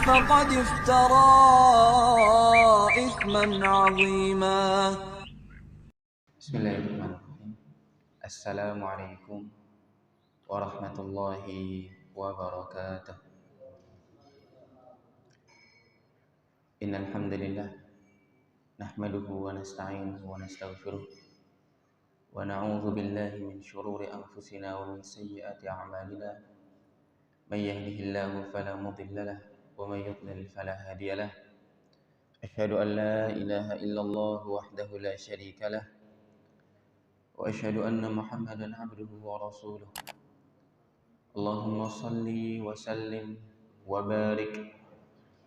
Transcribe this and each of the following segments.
فقد افترى إثما عظيما. Bismillahirrahmanirrahim. Assalamualaikum warahmatullahi wabarakatuh. Innal hamdalillah nahmaduhu wa nasta'inuhu wa nastaghfiruh wa na'udzu billahi min shururi anfusina wa min sayyiati a'malina. May yahdihillahu fala mudilla lahu wa may yudlil fala hadiya lahu. Asyhadu an la ilaha illallah wahdahu la syarika lahu wa asyhadu anna Muhammadan 'abduhu wa rasuluh. Allahumma salli wa sallim wa barik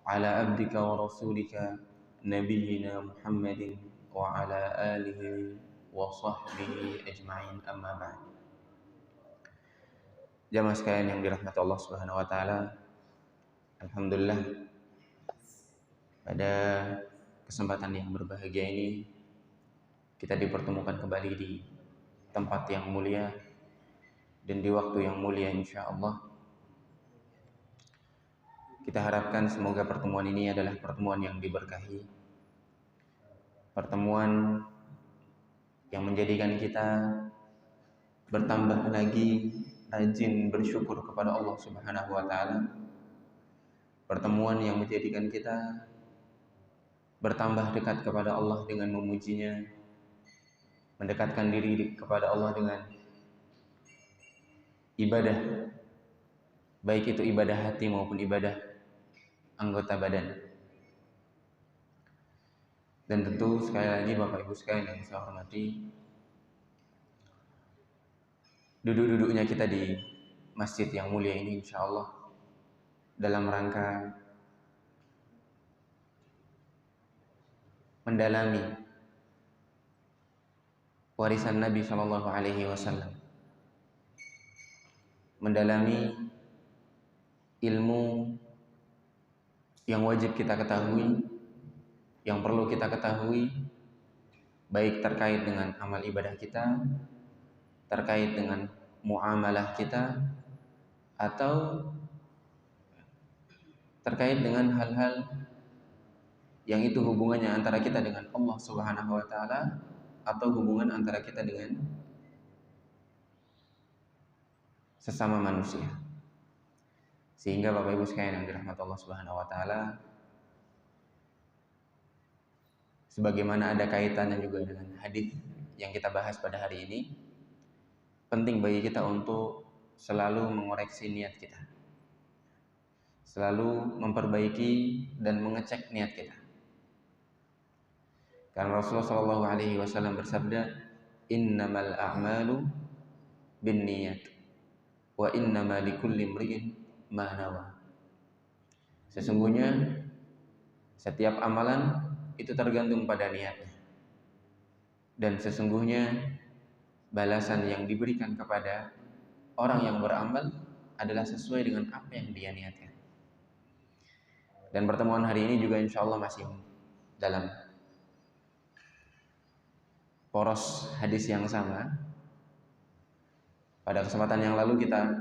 ala abdika wa rasulika nabiyyina Muhammadin wa ala alihi wa sahbihi ajma'in, amma ba'd. Jamaah sekalian yang dirahmati Allah Subhanahu wa taala, alhamdulillah pada kesempatan yang berbahagia ini kita dipertemukan kembali di tempat yang mulia dan di waktu yang mulia insyaallah. Kita harapkan semoga pertemuan ini adalah pertemuan yang diberkahi, pertemuan yang menjadikan kita bertambah lagi rajin bersyukur kepada Allah Subhanahu wa taala, pertemuan yang menjadikan kita bertambah dekat kepada Allah dengan memujinya, mendekatkan diri kepada Allah dengan ibadah, baik itu ibadah hati maupun ibadah anggota badan. Dan tentu sekali lagi Bapak Ibu sekalian yang saya hormati, duduk-duduknya kita di masjid yang mulia ini insyaallah dalam rangka mendalami warisan Nabi Shallallahu Alaihi Wasallam, mendalami ilmu yang wajib kita ketahui, yang perlu kita ketahui, baik terkait dengan amal ibadah kita, terkait dengan muamalah kita, atau terkait dengan hal-hal yang itu hubungannya antara kita dengan Allah Subhanahu wa taala atau hubungan antara kita dengan sesama manusia. Sehingga Bapak Ibu sekalian yang dirahmati Allah Subhanahu wa taala, sebagaimana ada kaitannya juga dengan hadis yang kita bahas pada hari ini, penting bagi kita untuk selalu mengoreksi niat kita, selalu memperbaiki dan mengecek niat kita. Karena Rasulullah Shallallahu Alaihi Wasallam bersabda, innamal a'malu binniyat wa innama likulli imri'in ma nawa. Sesungguhnya setiap amalan itu tergantung pada niatnya, dan sesungguhnya balasan yang diberikan kepada orang yang beramal adalah sesuai dengan apa yang dia niatkan. Dan pertemuan hari ini juga insyaallah masih dalam poros hadis yang sama. Pada kesempatan yang lalu kita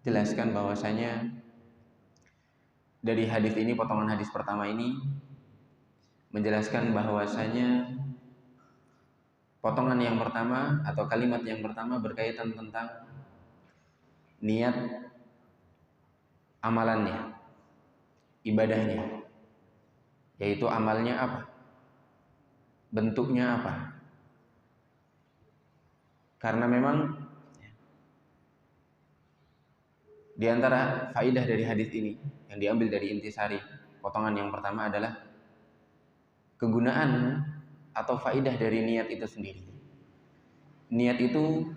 jelaskan bahwasanya dari hadis ini, potongan hadis pertama ini menjelaskan bahwasanya potongan yang pertama atau kalimat yang pertama berkaitan tentang niat amalannya, ibadahnya, yaitu amalnya apa, bentuknya apa. Karena memang di antara faidah dari hadis ini yang diambil dari intisari potongan yang pertama adalah kegunaan atau faidah dari niat itu sendiri. Niat itu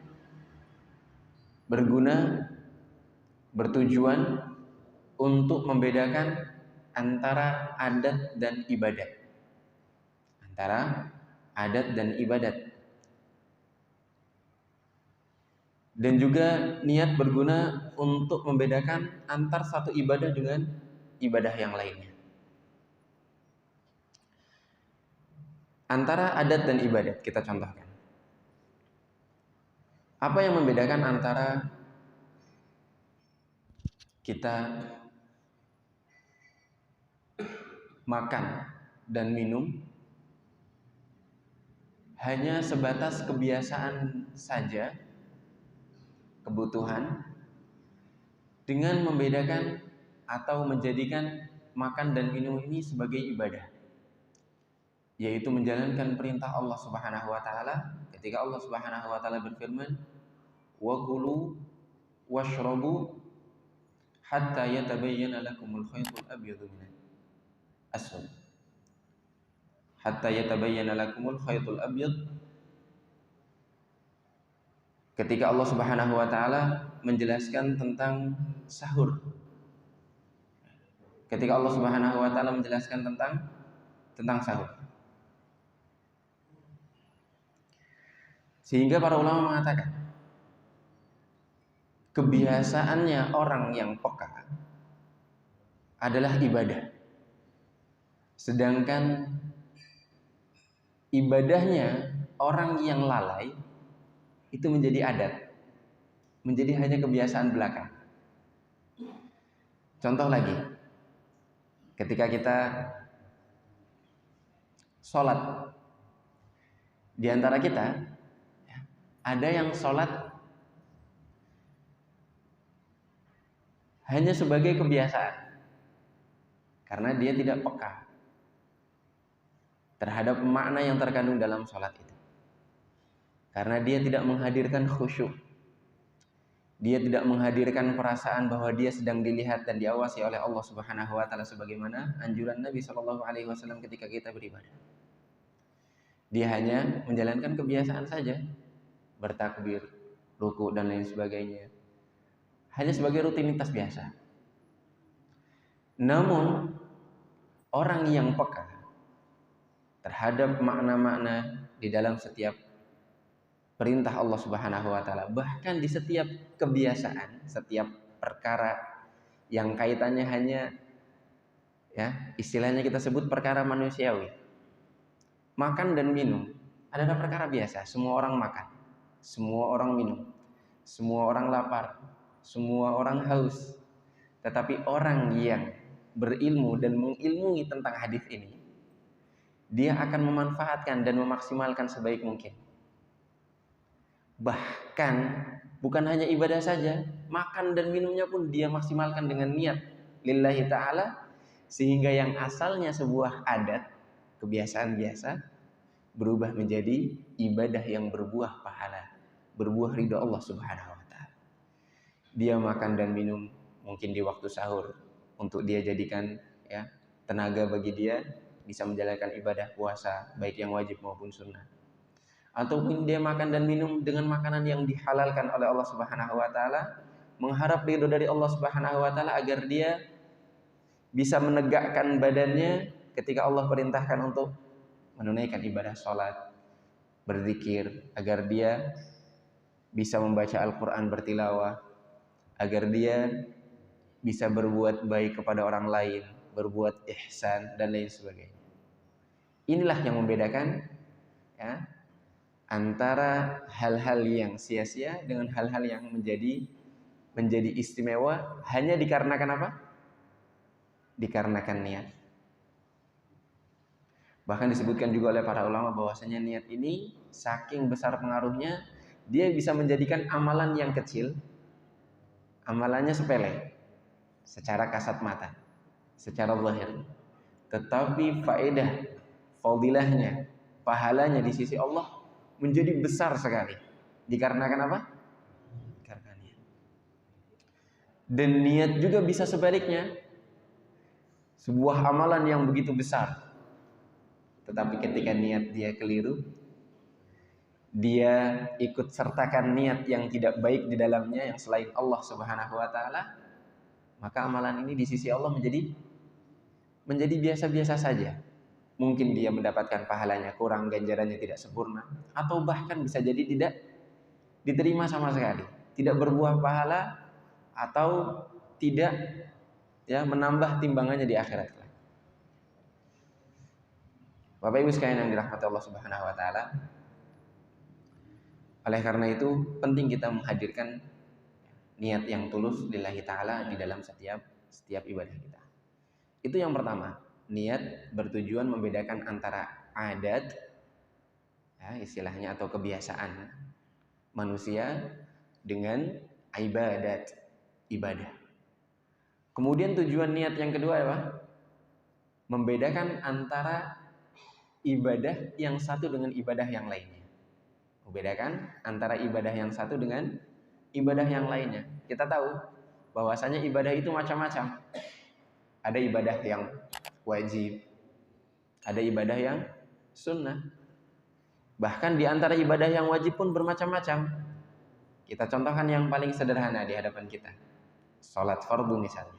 berguna, bertujuan untuk membedakan antara adat dan ibadat. Antara adat dan ibadat. Dan juga niat berguna untuk membedakan antar satu ibadah dengan ibadah yang lainnya. Antara adat dan ibadat, kita contohkan. Apa yang membedakan antara kita makan dan minum hanya sebatas kebiasaan saja, kebutuhan, dengan membedakan atau menjadikan makan dan minum ini sebagai ibadah, yaitu menjalankan perintah Allah Subhanahu wa taala ketika Allah Subhanahu wa taala berfirman, "Wa kulu washrabu hatta yatabayyana lakumul khaytul abyadu minal aswad." Hatta yatabayyana lakumul khaytul abyad. Ketika Allah Subhanahu wa taala menjelaskan tentang sahur. Ketika Allah Subhanahu wa taala menjelaskan tentang sahur. Sehingga para ulama mengatakan kebiasaannya orang yang peka adalah ibadah. Sedangkan ibadahnya orang yang lalai itu menjadi adat, menjadi hanya kebiasaan belaka. Contoh lagi, ketika kita sholat, di antara kita ada yang sholat hanya sebagai kebiasaan karena dia tidak peka terhadap makna yang terkandung dalam sholat itu, karena dia tidak menghadirkan khusyuk, dia tidak menghadirkan perasaan bahwa dia sedang dilihat dan diawasi oleh Allah Subhanahu wa taala sebagaimana anjuran Nabi Shallallahu alaihi wasallam ketika kita beribadah. Dia hanya menjalankan kebiasaan saja, bertakbir, ruku dan lain sebagainya, hanya sebagai rutinitas biasa. Namun orang yang peka terhadap makna-makna di dalam setiap perintah Allah Subhanahu wa taala, bahkan di setiap kebiasaan, setiap perkara yang kaitannya hanya istilahnya kita sebut perkara manusiawi. Makan dan minum adalah perkara biasa, semua orang makan, semua orang minum, semua orang lapar, semua orang haus. Tetapi orang yang berilmu dan mengilmui tentang hadis ini, dia akan memanfaatkan dan memaksimalkan sebaik mungkin. Bahkan bukan hanya ibadah saja, makan dan minumnya pun dia maksimalkan dengan niat lillahi ta'ala, sehingga yang asalnya sebuah adat, kebiasaan biasa, berubah menjadi ibadah yang berbuah pahala, berbuah ridha Allah Subhanahu wa taala. Dia makan dan minum mungkin di waktu sahur untuk dia jadikan tenaga bagi dia bisa menjalankan ibadah puasa baik yang wajib maupun sunnah. Ataupun dia makan dan minum dengan makanan yang dihalalkan oleh Allah Subhanahu wa taala, mengharap ridho dari Allah Subhanahu wa taala agar dia bisa menegakkan badannya ketika Allah perintahkan untuk menunaikan ibadah sholat, berzikir, agar dia bisa membaca Al-Quran bertilawah, agar dia bisa berbuat baik kepada orang lain, berbuat ihsan dan lain sebagainya. Inilah yang membedakan antara hal-hal yang sia-sia dengan hal-hal yang menjadi istimewa hanya dikarenakan apa? Dikarenakan niat. Bahkan disebutkan juga oleh para ulama bahwasanya niat ini saking besar pengaruhnya, dia bisa menjadikan amalan yang kecil, amalannya sepele secara kasat mata, secara zahir, tetapi faedah, fadilahnya, pahalanya di sisi Allah menjadi besar sekali. Dikarenakan apa? Karena niat. Dan niat juga bisa sebaliknya. Sebuah amalan yang begitu besar, tetapi ketika niat dia keliru, dia ikut sertakan niat yang tidak baik di dalamnya yang selain Allah Subhanahu wa taala, maka amalan ini di sisi Allah menjadi biasa-biasa saja. Mungkin dia mendapatkan pahalanya kurang, ganjarannya tidak sempurna, atau bahkan bisa jadi tidak diterima sama sekali, tidak berbuah pahala, atau tidak menambah timbangannya di akhirat. Bapak Ibu sekalian yang dirahmati Allah Subhanahu wa taala, oleh karena itu penting kita menghadirkan niat yang tulus lillahi ta'ala di dalam setiap ibadah kita. Itu yang pertama. Niat bertujuan membedakan antara adat, ya, istilahnya atau kebiasaan manusia dengan ibadah. Kemudian tujuan niat yang kedua apa? Membedakan antara ibadah yang satu dengan ibadah yang lainnya. Membedakan antara ibadah yang satu dengan ibadah yang lainnya. Kita tahu bahwasanya ibadah itu macam-macam. Ada ibadah yang wajib, ada ibadah yang sunnah. Bahkan di antara ibadah yang wajib pun bermacam-macam. Kita contohkan yang paling sederhana di hadapan kita. Salat fardu misalnya.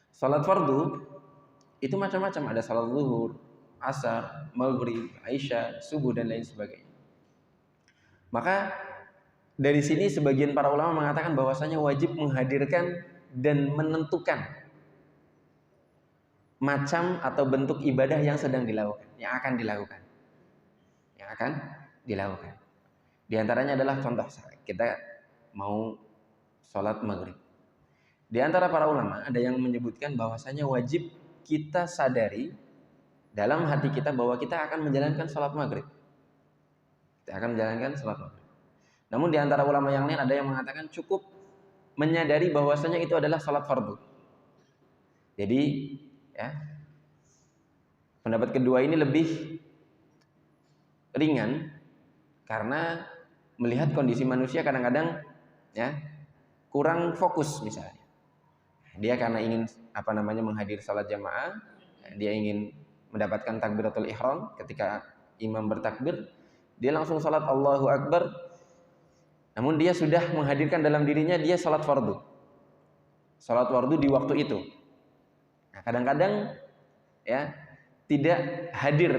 Salat fardu itu macam-macam. Ada salat zuhur, asar, maghrib, isya, subuh dan lain sebagainya. Maka dari sini sebagian para ulama mengatakan bahwasanya wajib menghadirkan dan menentukan macam atau bentuk ibadah yang sedang dilakukan, yang akan dilakukan. Di antaranya adalah contoh kita mau sholat maghrib. Di antara para ulama ada yang menyebutkan bahwasanya wajib kita sadari dalam hati kita bahwa kita akan menjalankan sholat maghrib. Namun di antara ulama yang lain ada yang mengatakan cukup menyadari bahwasanya itu adalah sholat fardu. Jadi ya, pendapat kedua ini lebih ringan karena melihat kondisi manusia kadang-kadang ya kurang fokus misalnya. Dia karena ingin menghadiri salat jamaah, dia ingin mendapatkan takbiratul ihram ketika imam bertakbir, dia langsung salat Allahu Akbar. Namun dia sudah menghadirkan dalam dirinya dia salat fardu. Salat fardu di waktu itu. Nah, kadang-kadang ya tidak hadir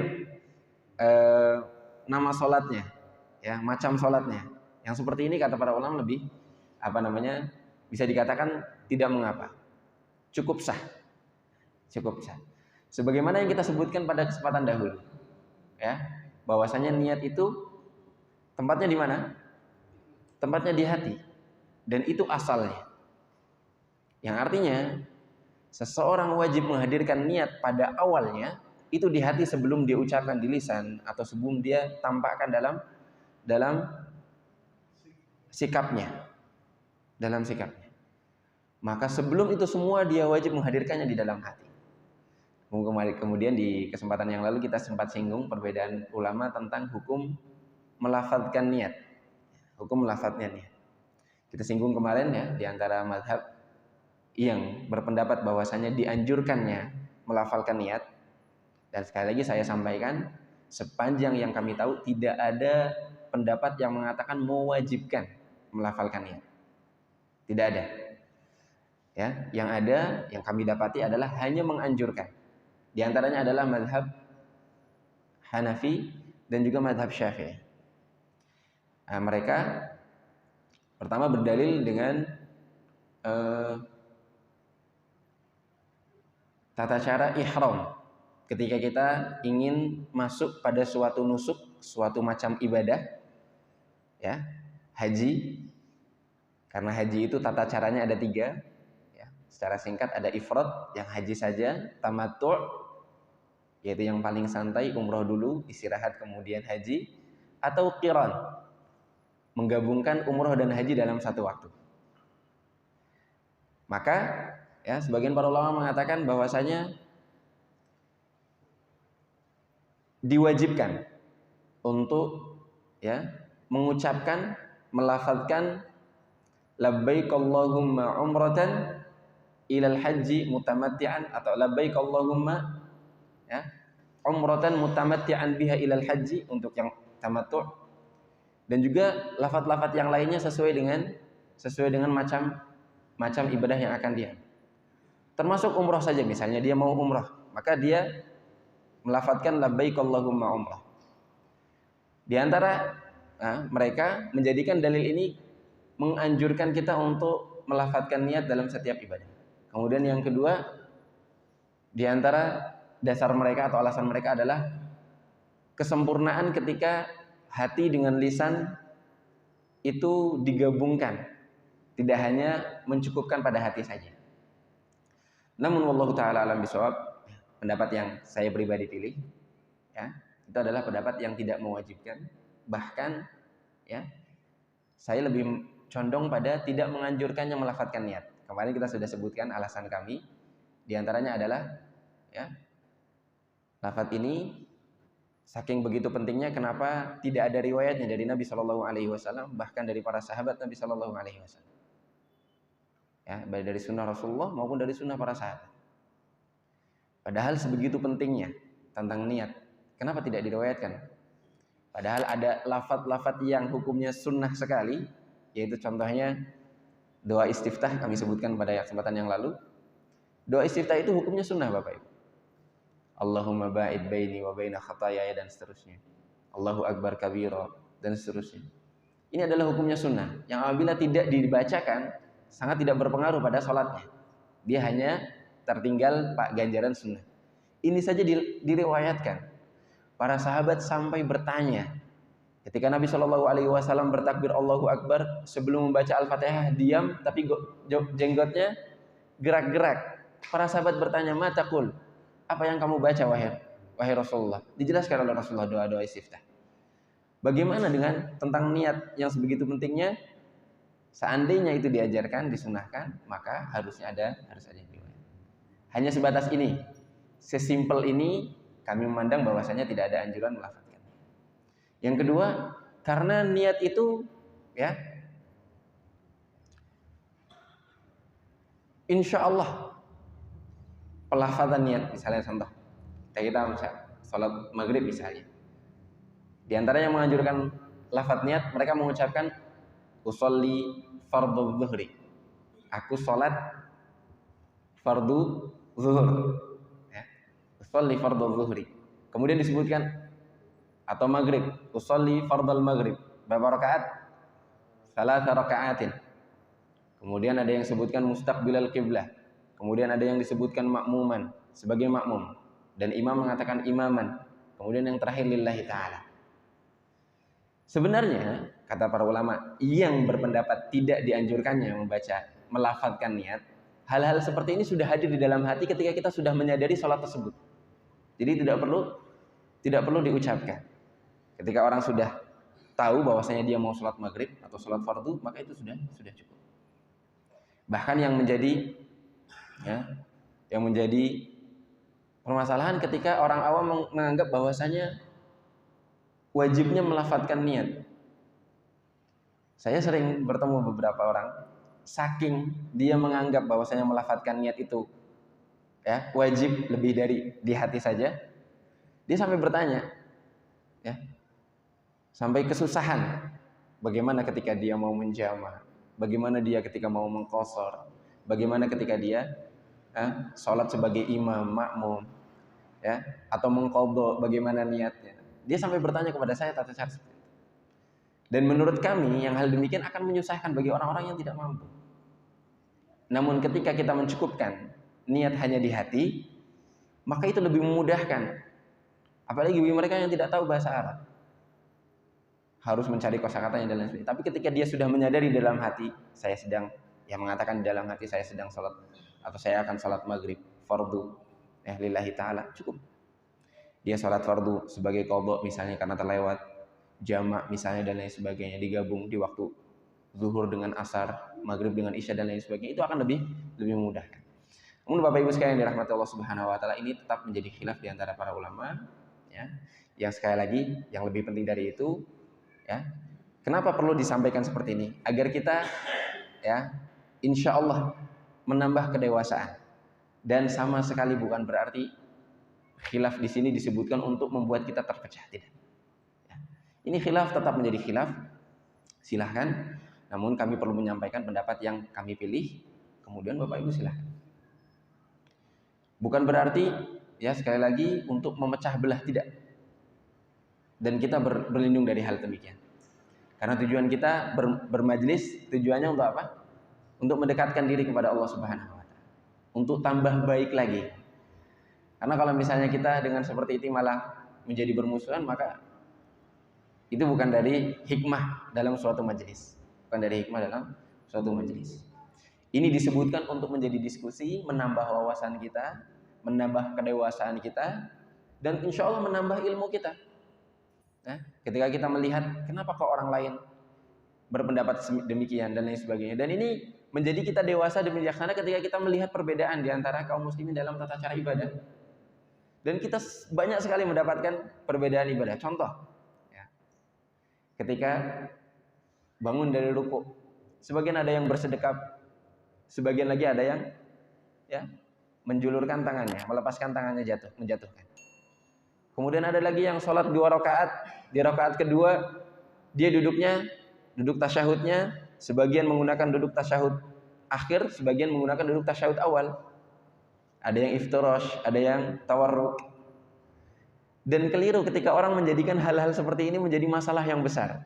nama salatnya, ya macam salatnya. Yang seperti ini kata para ulama lebih bisa dikatakan tidak mengapa, cukup sah. Sebagaimana yang kita sebutkan pada kesempatan dahulu, ya bahwasanya niat itu tempatnya di mana? Tempatnya di hati, dan itu asalnya. Yang artinya seseorang wajib menghadirkan niat pada awalnya itu di hati sebelum dia ucapkan di lisan atau sebelum dia tampakkan dalam sikapnya. Maka sebelum itu semua dia wajib menghadirkannya di dalam hati. Kemudian di kesempatan yang lalu kita sempat singgung perbedaan ulama tentang hukum melafadzkan niat. Hukum melafadznya niat. Kita singgung kemarin ya, di antara mazhab yang berpendapat bahwasanya dianjurkannya melafalkan niat. Dan sekali lagi saya sampaikan, sepanjang yang kami tahu tidak ada pendapat yang mengatakan mewajibkan melafalkan niat. Tidak ada. Ya, yang ada yang kami dapati adalah hanya menganjurkan. Di antaranya adalah mazhab Hanafi dan juga mazhab Syafi'i. Nah, mereka pertama berdalil dengan tata cara ihram. Ketika kita ingin masuk pada suatu nusuk, suatu macam ibadah, ya, haji. Karena haji itu tata caranya ada 3. Ya, secara singkat ada ifrad, yang haji saja, tamattu', yaitu yang paling santai, umroh dulu, istirahat kemudian haji, atau qiran, menggabungkan umroh dan haji dalam satu waktu. Maka, ya, sebagian para ulama mengatakan bahwasanya diwajibkan untuk ya mengucapkan, melafadzkan labbaik Allahumma umratan ilal haji mutamatti'an atau labbaik Allahumma ya umratan mutamatti'an biha ilal haji untuk yang tamattu', dan juga lafadz-lafadz yang lainnya sesuai dengan macam ibadah yang akan dia. Termasuk umrah saja, misalnya dia mau umrah, maka dia melafadzkan labbaik Allahumma umrah. Di antara mereka menjadikan dalil ini menganjurkan kita untuk melafadzkan niat dalam setiap ibadah. Kemudian yang kedua, di antara dasar mereka atau alasan mereka adalah kesempurnaan ketika hati dengan lisan itu digabungkan, tidak hanya mencukupkan pada hati saja. Namun wallahu taala alam bisawab, pendapat yang saya pribadi pilih, ya, itu adalah pendapat yang tidak mewajibkan. Bahkan, ya, saya lebih condong pada tidak menganjurkannya melafadzkan niat. Kemarin kita sudah sebutkan alasan kami, diantaranya adalah, ya, lafadz ini saking begitu pentingnya, kenapa tidak ada riwayatnya dari Nabi Shallallahu Alaihi Wasallam, bahkan dari para sahabat Nabi Shallallahu Alaihi Wasallam. Ya, baik dari sunnah Rasulullah maupun dari sunnah para sahabat. Padahal sebegitu pentingnya tentang niat, kenapa tidak diriwayatkan? Padahal ada lafadz-lafadz yang hukumnya sunnah sekali, yaitu contohnya doa istiftah, kami sebutkan pada kesempatan yang lalu. Doa istiftah itu hukumnya sunnah, Bapak Ibu. Allahumma ba'id baini wa baina khataayaya, dan seterusnya. Allahu akbar kabira, dan seterusnya. Ini adalah hukumnya sunnah, yang apabila tidak dibacakan sangat tidak berpengaruh pada sholatnya. Dia hanya tertinggal pak ganjaran sunnah. Ini saja diriwayatkan. Para sahabat sampai bertanya, ketika Nabi Shallallahu Alaihi Wasallam bertakbir Allahu Akbar, sebelum membaca Al-Fatihah diam, tapi jenggotnya gerak-gerak. Para sahabat bertanya, mataqul, apa yang kamu baca wahai Rasulullah? Dijelaskan oleh Rasulullah doa-doa istiftah. Bagaimana dengan tentang niat yang sebegitu pentingnya? Seandainya itu diajarkan, disunahkan, maka harus ada riwayat. Hanya sebatas ini, sesimpel ini kami memandang bahwasanya tidak ada anjuran melafadzkan. Yang kedua, karena niat itu, ya, insya Allah pelafadzan niat, misalnya contoh, kita sholat maghrib misalnya, di antara yang menganjurkan lafadz niat, mereka mengucapkan usolli fardhu zuhri, aku sholat fardu zuhur, ya. Usolli fardhu zuhri. Kemudian disebutkan, atau maghrib, usolli fardal maghrib, berapa rakaat? Salasa rakaatin. Kemudian ada yang disebutkan mustaqbilal qiblah. Kemudian ada yang disebutkan makmuman, sebagai makmum, dan imam mengatakan imaman. Kemudian yang terakhir lillahi ta'ala. Sebenarnya kata para ulama yang berpendapat tidak dianjurkannya melafadzkan niat, hal-hal seperti ini sudah hadir di dalam hati ketika kita sudah menyadari sholat tersebut. Jadi tidak perlu diucapkan. Ketika orang sudah tahu bahwasanya dia mau sholat maghrib atau sholat fardu, maka itu sudah cukup. Bahkan yang menjadi permasalahan ketika orang awam menganggap bahwasanya wajibnya melafadzkan niat. Saya sering bertemu beberapa orang, saking dia menganggap bahwasanya melafadzkan niat itu, ya, wajib lebih dari di hati saja, dia sampai bertanya, ya, sampai kesusahan bagaimana ketika dia mau menjama, bagaimana dia ketika mau mengqashar, bagaimana ketika dia sholat sebagai imam, makmum, ya, atau mengqadha, bagaimana niatnya. Dia sampai bertanya kepada saya tata cara seperti itu. Dan menurut kami yang hal demikian akan menyusahkan bagi orang-orang yang tidak mampu. Namun ketika kita mencukupkan niat hanya di hati, maka itu lebih memudahkan. Apalagi bagi mereka yang tidak tahu bahasa Arab, harus mencari kosakatanya dan lain sebagainya. Tapi ketika dia sudah menyadari dalam hati, saya sedang, yang mengatakan di dalam hati saya sedang sholat, atau saya akan sholat maghrib fardu, lillahi ta'ala, cukup. Dia sholat fardu sebagai qadha misalnya karena terlewat, jamak misalnya dan lain sebagainya, digabung di waktu zuhur dengan asar, maghrib dengan isya dan lain sebagainya, itu akan lebih memudahkan. Namun Bapak Ibu sekalian dirahmati Allah Subhanahu wa taala, ini tetap menjadi khilaf di antara para ulama, ya. Yang sekali lagi yang lebih penting dari itu, ya, kenapa perlu disampaikan seperti ini? Agar kita, ya, insya Allah menambah kedewasaan. Dan sama sekali bukan berarti khilaf di sini disebutkan untuk membuat kita terpecah, tidak. Ya. Ini khilaf tetap menjadi khilaf, silahkan. Namun kami perlu menyampaikan pendapat yang kami pilih. Kemudian Bapak Ibu silahkan. Bukan berarti, ya, sekali lagi untuk memecah belah, tidak. Dan kita berlindung dari hal demikian. Karena tujuan kita bermajlis, tujuannya untuk apa? Untuk mendekatkan diri kepada Allah Subhanahu wa taala. Untuk tambah baik lagi. Karena kalau misalnya kita dengan seperti itu malah menjadi bermusuhan, maka itu bukan dari hikmah dalam suatu majelis. Bukan dari hikmah dalam suatu majelis. Ini disebutkan untuk menjadi diskusi, menambah wawasan kita, menambah kedewasaan kita, dan insya Allah menambah ilmu kita. Nah, ketika kita melihat kenapa kok orang lain berpendapat demikian dan lain sebagainya, dan ini menjadi kita dewasa dan bijaksana ketika kita melihat perbedaan di antara kaum muslimin dalam tata cara ibadah. Dan kita banyak sekali mendapatkan perbedaan ibadah. Contoh, ya, ketika bangun dari ruku, sebagian ada yang bersedekap, sebagian lagi ada yang ya menjulurkan tangannya, melepaskan tangannya menjatuhkan. Kemudian ada lagi yang sholat 2 rakaat, di rakaat kedua dia duduk tasyahudnya, sebagian menggunakan duduk tasyahud akhir, sebagian menggunakan duduk tasyahud awal. Ada yang iftirash, ada yang tawarruk. Dan keliru ketika orang menjadikan hal-hal seperti ini menjadi masalah yang besar.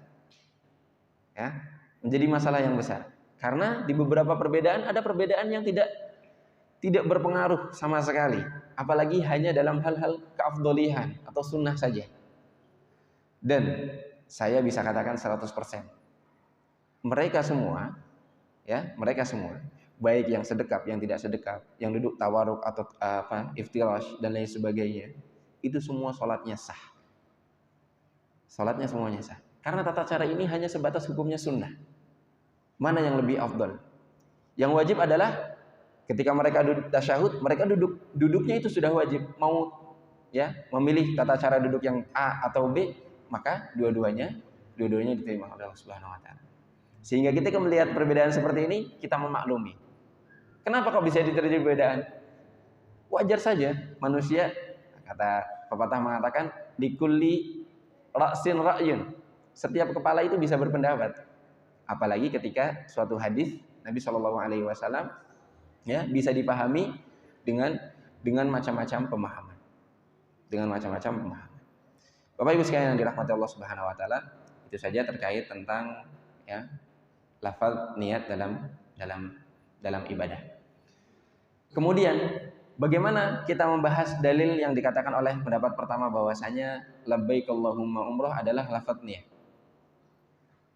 Ya, menjadi masalah yang besar. Karena di beberapa perbedaan ada perbedaan yang tidak berpengaruh sama sekali, apalagi hanya dalam hal-hal keafdolihan atau sunnah saja. Dan saya bisa katakan 100%. Mereka semua, baik yang sedekap, yang tidak sedekap, yang duduk tawaruk atau iftirash dan lain sebagainya, itu semua sholatnya sah. Sholatnya semuanya sah. Karena tata cara ini hanya sebatas hukumnya sunnah. Mana yang lebih afdal? Yang wajib adalah ketika mereka duduk tasyahud, mereka duduknya itu sudah wajib. Mau ya memilih tata cara duduk yang A atau B, maka dua-duanya diterima oleh Allah Subhanahu wa taala. Sehingga kita melihat perbedaan seperti ini, kita memaklumi. Kenapa kok bisa terjadi perbedaan? Wajar saja manusia, kata pepatah mengatakan, likulli ra'sin ra'yun. Setiap kepala itu bisa berpendapat. Apalagi ketika suatu hadis Nabi SAW ya bisa dipahami dengan macam-macam pemahaman. Bapak Ibu sekalian yang dirahmati Allah Subhanahu wa taala, itu saja terkait tentang ya lafaz niat dalam ibadah. Kemudian bagaimana kita membahas dalil yang dikatakan oleh pendapat pertama bahwasanya labbaik Allahumma umrah adalah lafaz niat.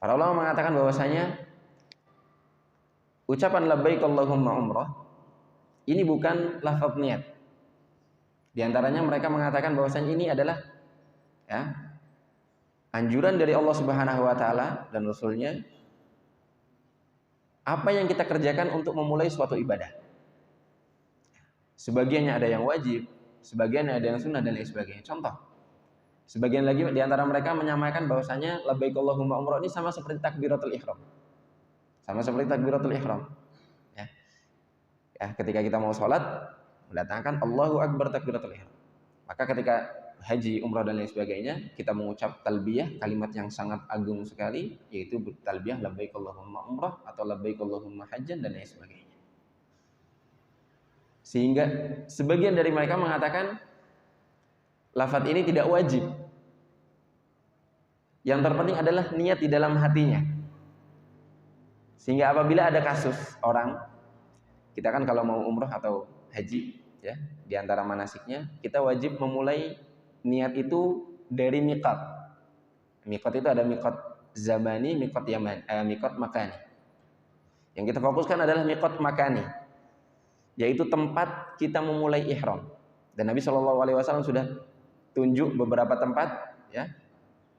Para ulama mengatakan bahwasanya ucapan labbaik Allahumma umrah ini bukan lafaz niat. Di antaranya mereka mengatakan bahwasanya ini adalah ya anjuran dari Allah Subhanahu wa taala dan Rasul-Nya, apa yang kita kerjakan untuk memulai suatu ibadah. Sebagiannya ada yang wajib, sebagiannya ada yang sunnah dan lain sebagainya. Contoh, sebagian lagi di antara mereka menyamakan bahwasanya labbaik Allahumma umrah ini sama seperti takbiratul ihram. Ya, ketika kita mau sholat mendatangkan Allahu Akbar takbiratul ihram. Maka ketika haji, umrah dan lain sebagainya, kita mengucap talbiyah, kalimat yang sangat agung sekali, yaitu talbiyah labbaik Allahumma umrah atau labbaik Allahumma hajjan dan lain sebagainya. Sehingga sebagian dari mereka mengatakan lafaz ini tidak wajib. Yang terpenting adalah niat di dalam hatinya. Sehingga apabila ada kasus orang, kita kan kalau mau umrah atau haji ya, di antara manasiknya kita wajib memulai niat itu dari miqat. Miqat itu ada miqat zamani, miqat yaman, miqat makani. Yang kita fokuskan adalah miqat makani, yaitu tempat kita memulai ihram. Dan Nabi SAW sudah tunjuk beberapa tempat, ya,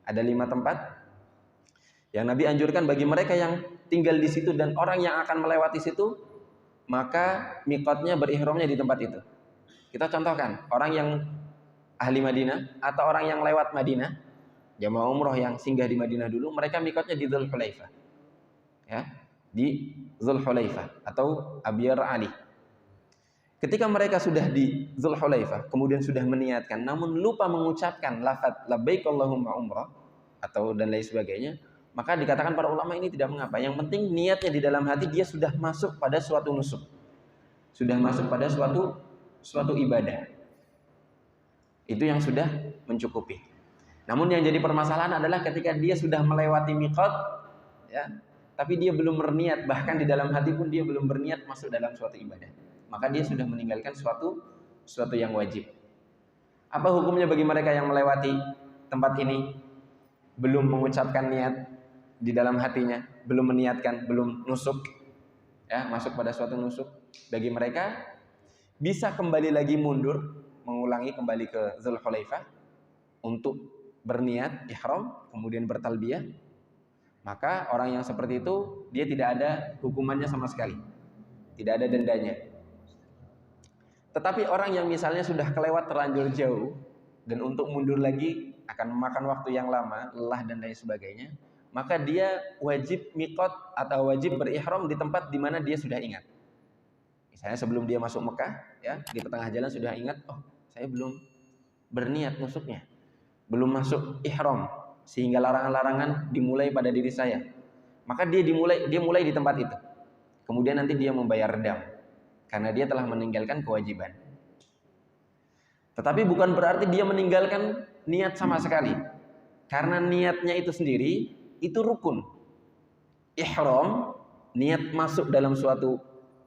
ada 5 tempat yang Nabi anjurkan bagi mereka yang tinggal di situ dan orang yang akan melewati situ, maka miqatnya berihramnya di tempat itu. Kita contohkan orang yang ahli Madinah atau orang yang lewat Madinah, jamaah umroh yang singgah di Madinah dulu, mereka miqatnya di Dzulhulaifah, ya, di Dzulhulaifah atau Abyar Ali. Ketika mereka sudah di Dzulhulaifah, kemudian sudah meniatkan, namun lupa mengucapkan lafaz labbaik Allahumma umrah atau dan lain sebagainya, maka dikatakan para ulama ini tidak mengapa. Yang penting niatnya di dalam hati, dia sudah masuk pada suatu nusuk, sudah masuk pada suatu ibadah. Itu yang sudah mencukupi. Namun yang jadi permasalahan adalah ketika dia sudah melewati miqat, ya, tapi dia belum berniat, bahkan di dalam hati pun dia belum berniat masuk dalam suatu ibadah, maka dia sudah meninggalkan suatu yang wajib. Apa hukumnya bagi mereka yang melewati tempat ini belum mengucapkan niat di dalam hatinya, belum meniatkan, belum nusuk, ya, masuk pada suatu nusuk? Bagi mereka bisa kembali lagi mundur, mengulangi kembali ke Dzulhulaifah untuk berniat ihram, kemudian bertalbiyah, maka orang yang seperti itu dia tidak ada hukumannya sama sekali, tidak ada dendanya. Tetapi orang yang misalnya sudah kelewat terlanjur jauh dan untuk mundur lagi akan memakan waktu yang lama, lelah dan lain sebagainya, maka dia wajib miqat atau wajib berihram di tempat di mana dia sudah ingat. Misalnya sebelum dia masuk Mekah, ya, di tengah jalan sudah ingat, oh, saya belum berniat nusuknya, belum masuk ihram, sehingga larangan-larangan dimulai pada diri saya. Maka dia mulai di tempat itu. Kemudian nanti dia membayar dam karena dia telah meninggalkan kewajiban. Tetapi bukan berarti dia meninggalkan niat sama sekali. Karena niatnya itu sendiri itu rukun. Ihram, niat masuk dalam suatu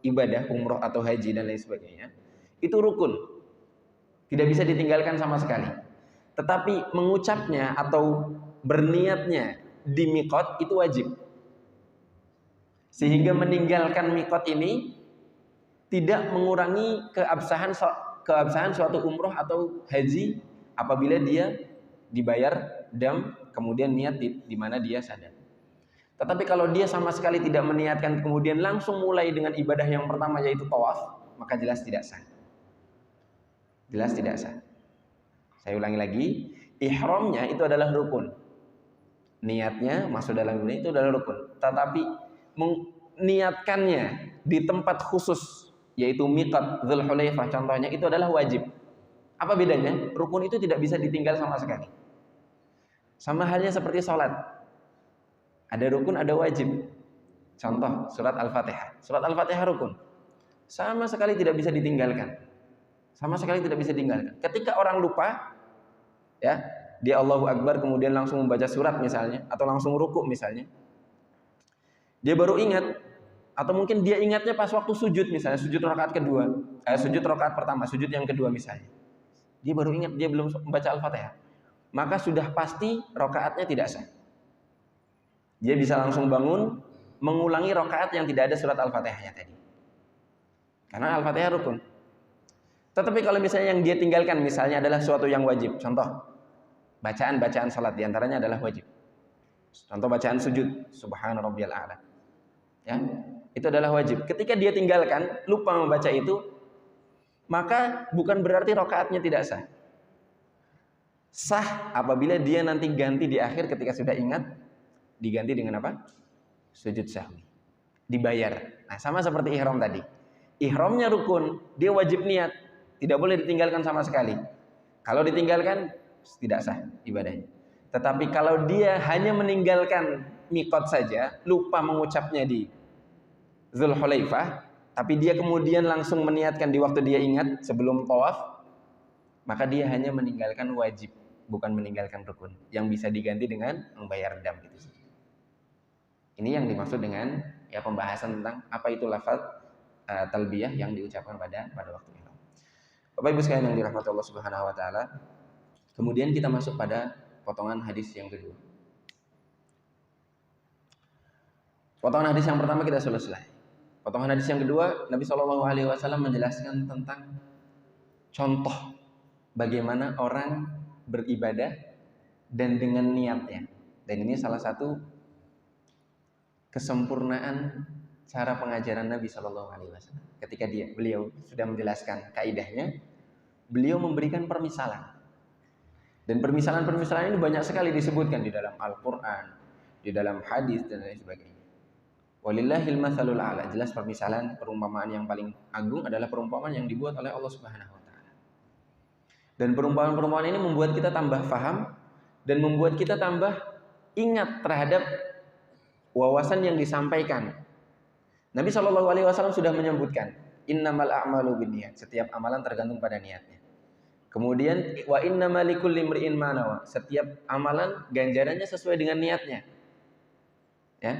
ibadah, umroh atau haji dan lain sebagainya, itu rukun. Tidak bisa ditinggalkan sama sekali. Tetapi mengucapnya atau berniatnya di miqat itu wajib. Sehingga meninggalkan miqat ini tidak mengurangi keabsahan suatu umroh atau haji apabila dia dibayar dam kemudian niat di mana dia sadar. Tetapi kalau dia sama sekali tidak meniatkan kemudian langsung mulai dengan ibadah yang pertama yaitu tawaf, maka jelas tidak sah. Jelas tidak sah. Saya ulangi lagi, ihramnya itu adalah rukun. Niatnya masuk dalam dunia itu adalah rukun. Tetapi meniatkannya di tempat khusus yaitu miqat Dzulhulaifah contohnya itu adalah wajib. Apa bedanya? Rukun itu tidak bisa ditinggal sama sekali. Sama halnya seperti sholat. Ada rukun, ada wajib. Contoh surat Al-Fatihah. Surat Al-Fatihah rukun. Sama sekali tidak bisa ditinggalkan. Sama sekali tidak bisa ditinggalkan. Ketika orang lupa, ya, dia Allahu Akbar kemudian langsung membaca surat misalnya, atau langsung rukuk misalnya, dia baru ingat, atau mungkin dia ingatnya pas waktu sujud misalnya, sujud rakaat kedua, sujud rakaat pertama, sujud yang kedua misalnya, dia baru ingat dia belum membaca Al-Fatihah, maka sudah pasti rakaatnya tidak sah. Dia bisa langsung bangun mengulangi rakaat yang tidak ada surat Al-Fatihahnya tadi, karena Al-Fatihah rukun. Tetapi kalau misalnya yang dia tinggalkan misalnya adalah suatu yang wajib, contoh bacaan salat diantaranya adalah wajib. Contoh bacaan sujud, Subhana rabbiyal a'la. Ya, itu adalah wajib. Ketika dia tinggalkan, lupa membaca itu, maka bukan berarti rakaatnya tidak sah. Sah apabila dia nanti ganti di akhir ketika sudah ingat, diganti dengan apa? Sujud sahwi. Dibayar. Nah, sama seperti ihram tadi. Ihramnya rukun, dia wajib niat. Tidak boleh ditinggalkan sama sekali. Kalau ditinggalkan, tidak sah ibadahnya. Tetapi kalau dia hanya meninggalkan miqat saja, lupa mengucapnya di Dzulhulaifah, tapi dia kemudian langsung meniatkan di waktu dia ingat sebelum tawaf, maka dia hanya meninggalkan wajib, bukan meninggalkan rukun, yang bisa diganti dengan membayar dam gitu. Ini yang dimaksud dengan ya pembahasan tentang apa itu lafaz talbiyah yang diucapkan pada waktu ihram. Bapak Ibu sekalian yang dirahmati Allah Subhanahu wa taala. Kemudian kita masuk pada potongan hadis yang kedua. Potongan hadis yang pertama kita selesai. Potongan hadis yang kedua, Nabi SAW menjelaskan tentang contoh bagaimana orang beribadah dan dengan niatnya. Dan ini salah satu kesempurnaan cara pengajaran Nabi SAW. Ketika beliau sudah menjelaskan kaidahnya, beliau memberikan permisalan. Dan permisalan-permisalan ini banyak sekali disebutkan di dalam Al-Quran, di dalam hadis dan lain sebagainya. Walillahil matsalul a'la. Jelas permisalan, perumpamaan yang paling agung adalah perumpamaan yang dibuat oleh Allah Subhanahu wa taala. Dan perumpamaan-perumpamaan ini membuat kita tambah faham dan membuat kita tambah ingat terhadap wawasan yang disampaikan. Nabi SAW sudah menyebutkan, innamal a'malu binniyat. Setiap amalan tergantung pada niatnya. Kemudian wa innamal likulli imri'in ma nawa. Setiap amalan ganjarannya sesuai dengan niatnya. Ya.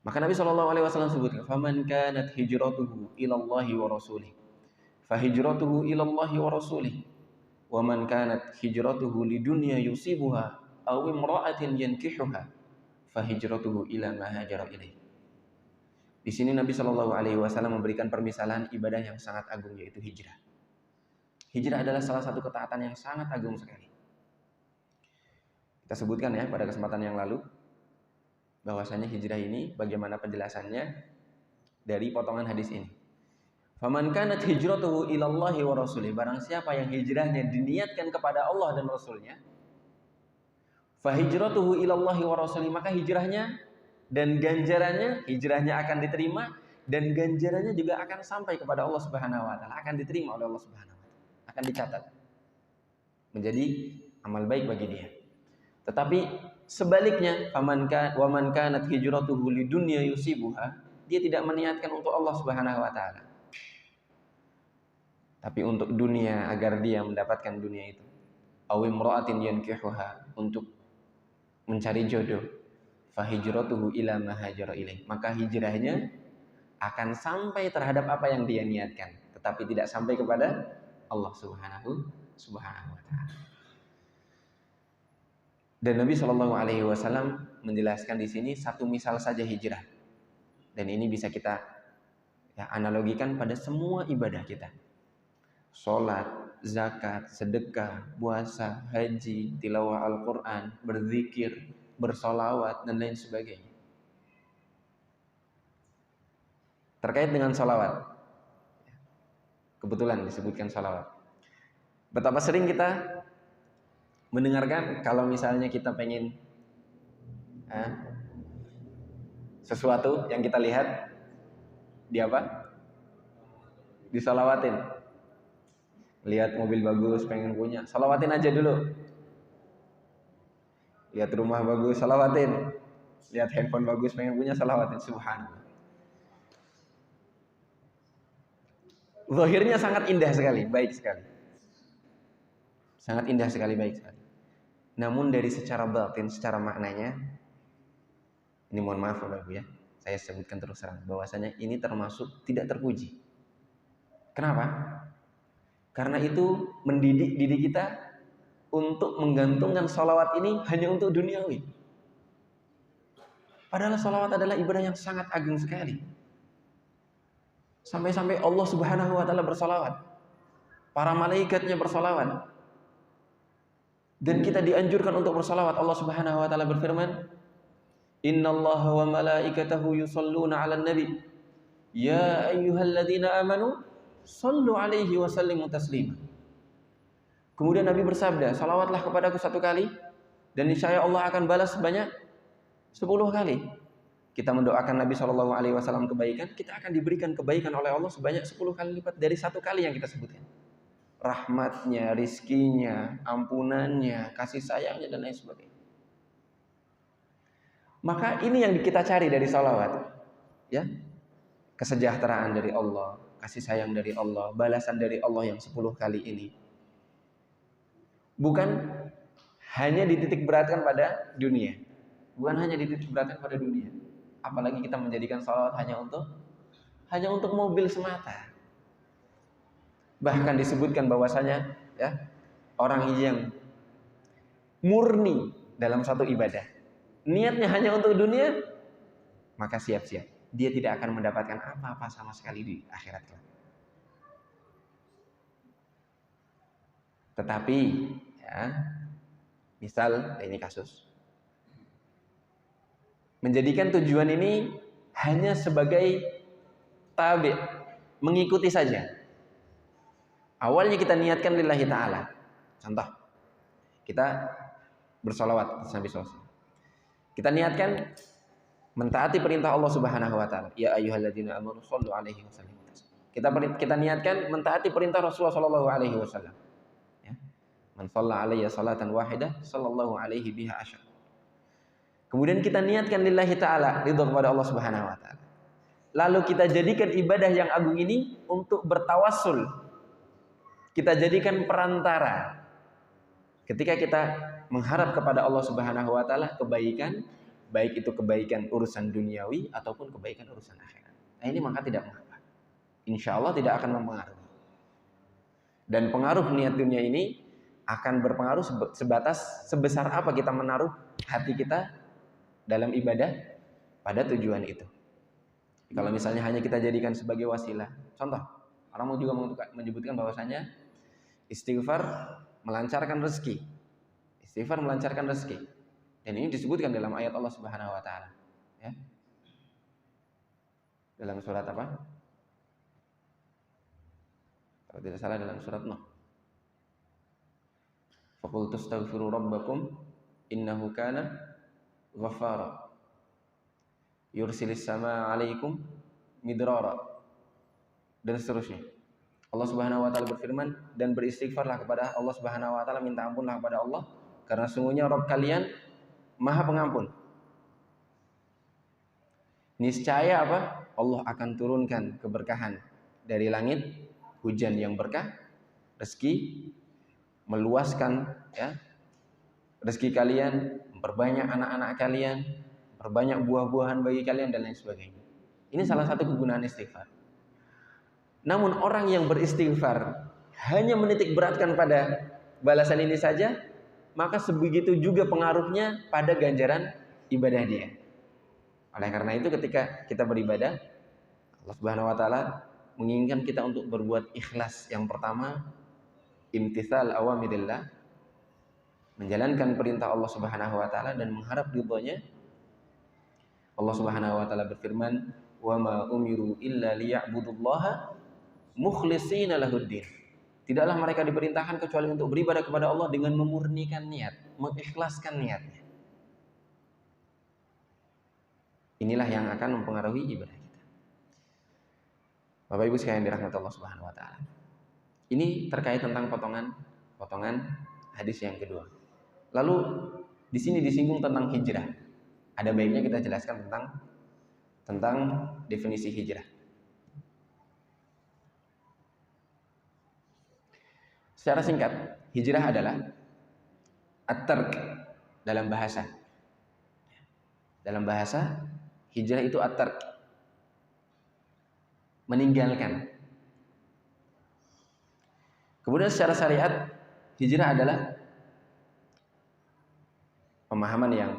Maka Nabi SAW sebutkan, faman kanat hijratuhu ilallahi wa rasulih, fahijratuhu ilallahi wa rasulih, wa man kanat hijratuhu lidunya yusibuha aw imra'atin yankihuha, fahijratuhu ila ma hajara ilaih. Di sini Nabi Shallallahu Alaihi Wasallam memberikan permisalan ibadah yang sangat agung, yaitu hijrah. Hijrah adalah salah satu ketaatan yang sangat agung sekali. Kita sebutkan ya pada kesempatan yang lalu bahwasanya hijrah ini bagaimana penjelasannya dari potongan hadis ini. Faman kanat hijratuhu ilallahi wa rasulih, barang siapa yang hijrahnya diniatkan kepada Allah dan Rasulnya, fa hijratuhu ilallahi wa rasulih, maka hijrahnya dan ganjarannya, hijrahnya akan diterima dan ganjarannya juga akan sampai kepada Allah Subhanahu wa taala, akan diterima oleh Allah Subhanahu wa taala, akan dicatat menjadi amal baik bagi dia. Tetapi sebaliknya, faman kanat hijratuhu lidunya yusibuha, dia tidak meniatkan untuk Allah Subhanahu wa taala, tapi untuk dunia, agar dia mendapatkan dunia itu. Aw imra'atin yankihuha, untuk mencari jodoh. Fa hijratuhu ila ma hajara ilaih, maka hijrahnya akan sampai terhadap apa yang dia niatkan, tetapi tidak sampai kepada Allah Subhanahu wa taala. Dan Nabi Shallallahu Alaihi Wasallam menjelaskan di sini satu misal saja hijrah, dan ini bisa kita analogikan pada semua ibadah kita: sholat, zakat, sedekah, puasa, haji, tilawah Al-Quran, berzikir, bersolawat, dan lain sebagainya. Terkait dengan solawat, kebetulan disebutkan solawat. Betapa sering kita mendengarkan kalau misalnya kita pengen sesuatu yang kita lihat di apa? Disolawatin. Lihat mobil bagus, pengen punya, salawatin aja dulu. Lihat rumah bagus, salawatin. Lihat handphone bagus, pengen punya, salawatin. Subhanallah. Zahirnya sangat indah sekali, baik sekali. Sangat indah sekali, baik sekali. Namun dari secara batin, secara maknanya, ini mohon maaf Bapak Ibu ya, saya sebutkan terus terang bahwasanya ini termasuk tidak terpuji. Kenapa? Karena itu mendidik diri kita untuk menggantungkan sholawat ini hanya untuk duniawi. Padahal sholawat adalah ibadah yang sangat agung sekali. Sampai-sampai Allah Subhanahu wa taala bersolawat, para malaikatnya bersolawat, dan kita dianjurkan untuk bersolawat. Allah Subhanahu wa taala berfirman, innallaha wa malaikatahu yusholluna 'alan nabi ya ayyuhalladzina amanu shallu 'alaihi wa sallimu taslima. Kemudian Nabi bersabda, salawatlah kepadaku 1 kali dan niscaya Allah akan balas sebanyak 10 kali. Kita mendoakan Nabi SAW kebaikan, kita akan diberikan kebaikan oleh Allah sebanyak 10 kali lipat dari 1 kali yang kita sebutkan. Rahmatnya, rizkinya, ampunannya, kasih sayangnya, dan lain sebagainya. Maka ini yang kita cari dari salawat, ya, kesejahteraan dari Allah, kasih sayang dari Allah, balasan dari Allah yang 10 kali ini. Bukan hanya dititik beratkan pada dunia, bukan hanya dititik beratkan pada dunia. Apalagi kita menjadikan salawat hanya untuk mobil semata. Bahkan disebutkan bahwasanya ya, orang yang murni dalam satu ibadah, niatnya hanya untuk dunia, maka siap-siap dia tidak akan mendapatkan apa-apa sama sekali di akhirat kelak. Tetapi ya, misal ini kasus, menjadikan tujuan ini hanya sebagai tabi, mengikuti saja. Awalnya kita niatkan lillahi ta'ala. Contoh, kita bersolawat sampai selesai. Kita niatkan mentaati perintah Allah Subhanahu wa taala. Ya ayyuhalladzina amanu shallu 'alaihi wa sallimu taslima. Kita niatkan mentaati perintah Rasulullah sallallahu alaihi wasallam. Ya. Man shalla 'alayya salatan wahidah sallallahu alaihi biha asyar. Kemudian kita niatkan lillahi ta'ala, ridho kepada Allah Subhanahu wa taala. Lalu kita jadikan ibadah yang agung ini untuk bertawassul. Kita jadikan perantara. Ketika kita mengharap kepada Allah Subhanahu wa taala kebaikan, baik itu kebaikan urusan duniawi ataupun kebaikan urusan akhirat. Nah, ini maka tidak mengapa. Insya Allah tidak akan mempengaruhi. Dan pengaruh niat dunia ini akan berpengaruh sebesar apa kita menaruh hati kita dalam ibadah pada tujuan itu. Kalau misalnya hanya kita jadikan sebagai wasilah, contoh, orang mau juga menyebutkan bahwasanya istighfar melancarkan rezeki. Istighfar melancarkan rezeki. Dan ini disebutkan dalam ayat Allah Subhanahu wa taala, ya. Dalam surat apa? Kalau tidak salah dalam surat Nuh. Faqul tastaghfiru rabbakum innahu kana ghaffara yursilis samaa 'alaikum midrara, dan seterusnya. Allah Subhanahu wa taala berfirman, dan beristighfarlah kepada Allah Subhanahu wa taala, minta ampunlah kepada Allah, karena sungguhnya Rabb kalian Maha Pengampun. Niscaya apa? Allah akan turunkan keberkahan dari langit, hujan yang berkah, rezeki, meluaskan ya rezeki kalian, memperbanyak anak-anak kalian, memperbanyak buah-buahan bagi kalian, dan lain sebagainya. Ini salah satu kegunaan istighfar. Namun orang yang beristighfar hanya menitik beratkan pada balasan ini saja, maka sebegitu juga pengaruhnya pada ganjaran ibadah dia. Oleh karena itu ketika kita beribadah, Allah Subhanahu wa taala menginginkan kita untuk berbuat ikhlas. Yang pertama, imtithal awamirillah, menjalankan perintah Allah Subhanahu wa taala dan mengharap ridhonya. Allah Subhanahu wa taala berfirman, "Wa ma umiru illa liya'budullaha mukhlishina lahuddin." Tidaklah mereka diperintahkan kecuali untuk beribadah kepada Allah dengan memurnikan niat, mengikhlaskan niatnya. Inilah yang akan mempengaruhi ibadah kita. Bapak Ibu sekalian dirahmati Allah Subhanahu wa taala. Ini terkait tentang potongan hadis yang kedua. Lalu di sini disinggung tentang hijrah. Ada baiknya kita jelaskan tentang definisi hijrah. Secara singkat, hijrah adalah at-tark dalam bahasa. Dalam bahasa, hijrah itu at-tark, meninggalkan. Kemudian secara syariat, hijrah adalah pemahaman yang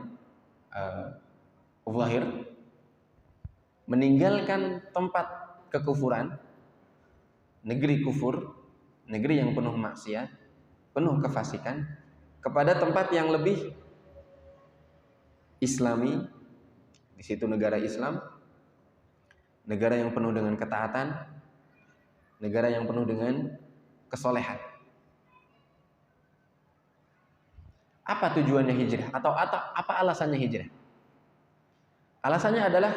zahir, meninggalkan tempat kekufuran, negeri kufur, negeri yang penuh maksiat, penuh kefasikan, kepada tempat yang lebih islami. Di situ negara Islam, negara yang penuh dengan ketaatan, negara yang penuh dengan kesolehan. Apa tujuannya hijrah? Atau apa alasannya hijrah? Alasannya adalah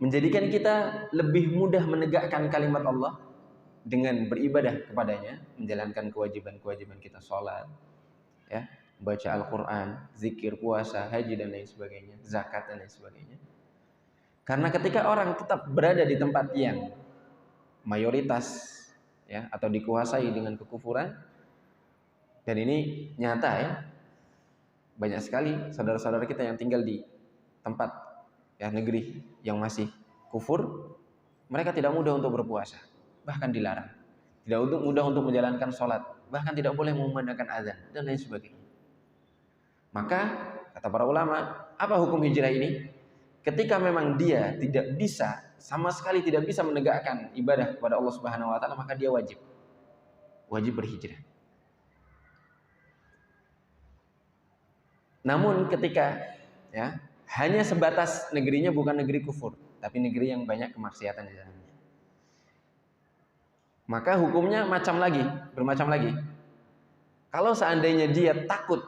menjadikan kita lebih mudah menegakkan kalimat Allah dengan beribadah kepadanya, menjalankan kewajiban-kewajiban kita, sholat, ya, baca Al-Quran, zikir, puasa, haji, dan lain sebagainya, zakat, dan lain sebagainya. Karena ketika orang tetap berada di tempat yang mayoritas ya atau dikuasai dengan kekufuran, dan ini nyata ya, banyak sekali saudara-saudara kita yang tinggal di tempat ya negeri yang masih kufur, mereka tidak mudah untuk berpuasa, bahkan dilarang, tidak mudah untuk menjalankan sholat, bahkan tidak boleh memandangkan azan, dan lain sebagainya. Maka kata para ulama, apa hukum hijrah ini? Ketika memang dia tidak bisa, sama sekali tidak bisa menegakkan ibadah kepada Allah Subhanahu wa taala, maka dia wajib berhijrah. Namun ketika ya hanya sebatas negerinya bukan negeri kufur, tapi negeri yang banyak kemaksiatan di dalamnya, maka hukumnya bermacam lagi. Kalau seandainya dia takut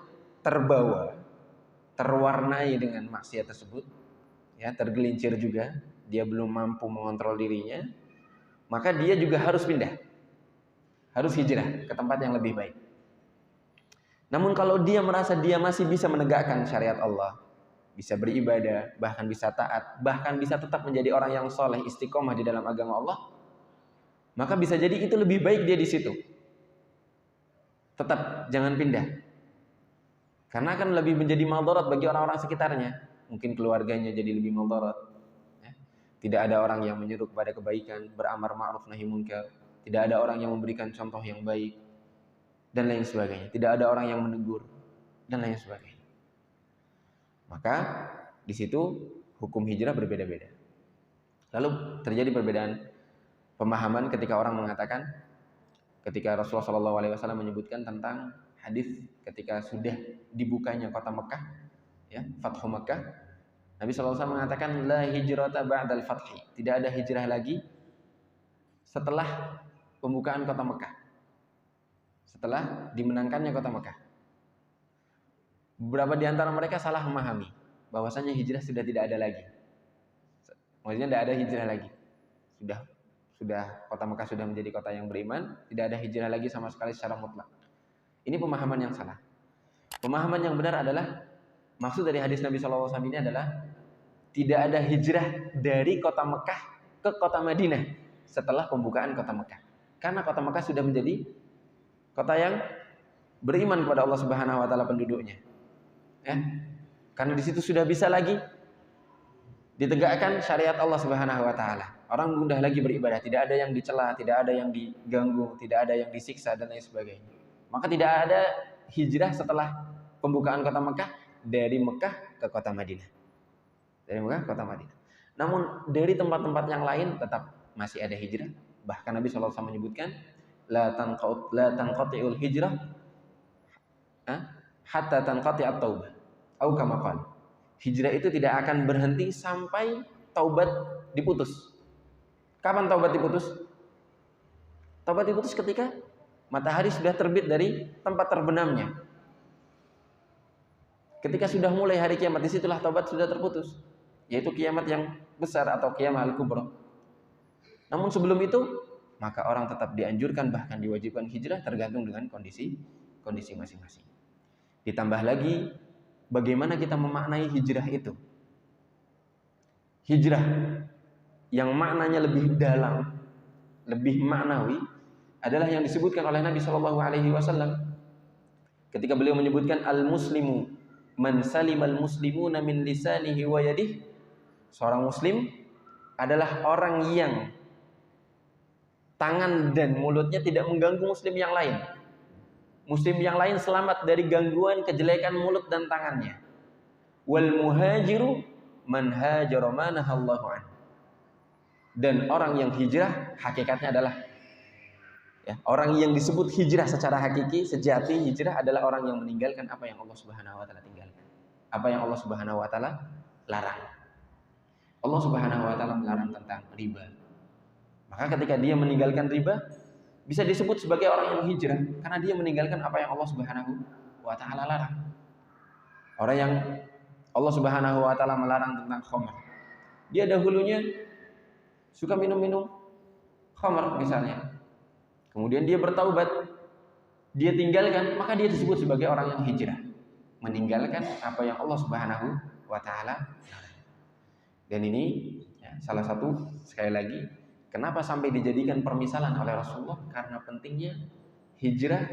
terwarnai dengan maksiat tersebut, ya tergelincir juga, dia belum mampu mengontrol dirinya, maka dia juga harus pindah, harus hijrah ke tempat yang lebih baik. Namun kalau dia merasa dia masih bisa menegakkan syariat Allah, bisa beribadah, bahkan bisa taat, bahkan bisa tetap menjadi orang yang soleh, istiqomah di dalam agama Allah, maka bisa jadi itu lebih baik dia di situ. Tetap jangan pindah, karena akan lebih menjadi madarat bagi orang-orang sekitarnya. Mungkin keluarganya jadi lebih madarat. Tidak ada orang yang menyeru kepada kebaikan, beramar ma'ruf nahi munkar, tidak ada orang yang memberikan contoh yang baik, dan lain sebagainya. Tidak ada orang yang menegur, dan lain sebagainya. Maka di situ hukum hijrah berbeda-beda. Lalu terjadi perbedaan pemahaman ketika orang mengatakan, ketika Rasulullah SAW menyebutkan tentang hadis ketika sudah dibukanya kota Mekah, ya, Fathu Mekah, Nabi SAW mengatakan la hijrata ba'dal fathi, tidak ada hijrah lagi setelah pembukaan kota Mekah, setelah dimenangkannya kota Mekah. Beberapa di antara mereka salah memahami bahwasanya hijrah sudah tidak ada lagi. Maksudnya tidak ada hijrah lagi. Sudah kota Mekah sudah menjadi kota yang beriman, tidak ada hijrah lagi sama sekali secara mutlak. Ini pemahaman yang salah. Pemahaman yang benar adalah, maksud dari hadis Nabi SAW ini adalah tidak ada hijrah dari kota Mekah ke kota Madinah setelah pembukaan kota Mekah. Karena kota Mekah sudah menjadi kota yang beriman kepada Allah Subhanahu wa taala penduduknya. Ya. Karena di situ sudah bisa lagi ditegakkan syariat Allah Subhanahu wa taala. Orang mudah lagi beribadah, tidak ada yang dicela, tidak ada yang diganggu, tidak ada yang disiksa dan lain sebagainya. Maka tidak ada hijrah setelah pembukaan kota Mekah dari Mekah ke kota Madinah. Dari Mekah ke kota Madinah. Namun dari tempat-tempat yang lain tetap masih ada hijrah. Bahkan Nabi SAW menyebutkan la tanqati'ul hijrah hatta tanqati'at taubah. Au kama qala. Hijrah itu tidak akan berhenti sampai taubat diputus. Kapan taubat diputus? Taubat diputus ketika matahari sudah terbit dari tempat terbenamnya. Ketika sudah mulai hari kiamat, disitulah taubat sudah terputus, yaitu kiamat yang besar atau kiamat al-kubra. Namun sebelum itu, maka orang tetap dianjurkan, bahkan diwajibkan hijrah tergantung dengan kondisi masing-masing. Ditambah lagi, bagaimana kita memaknai hijrah itu? Hijrah yang maknanya lebih dalam, lebih maknawi adalah yang disebutkan oleh Nabi SAW ketika beliau menyebutkan al-muslimu man salimal muslimuna min lisanihi wa yadihi. Seorang muslim adalah orang yang tangan dan mulutnya tidak mengganggu muslim yang lain. Muslim yang lain selamat dari gangguan kejelekan mulut dan tangannya. Wal muhajiru man hajara ma nahallahu anhu. Dan orang yang hijrah hakikatnya adalah, ya, orang yang disebut hijrah secara hakiki, sejati hijrah adalah orang yang meninggalkan apa yang Allah Subhanahu wa taala tinggalkan. Apa yang Allah Subhanahu wa taala larang. Allah Subhanahu wa taala melarang tentang riba. Maka ketika dia meninggalkan riba, bisa disebut sebagai orang yang hijrah karena dia meninggalkan apa yang Allah Subhanahu wa taala larang. Orang yang Allah Subhanahu wa taala melarang tentang khamr, dia dahulunya suka minum-minum khamr misalnya. Kemudian dia bertaubat, dia tinggalkan, maka dia disebut sebagai orang yang hijrah, meninggalkan apa yang Allah Subhanahu wa taala. Dan ini, ya, salah satu, sekali lagi, kenapa sampai dijadikan permisalan oleh Rasulullah? Karena pentingnya hijrah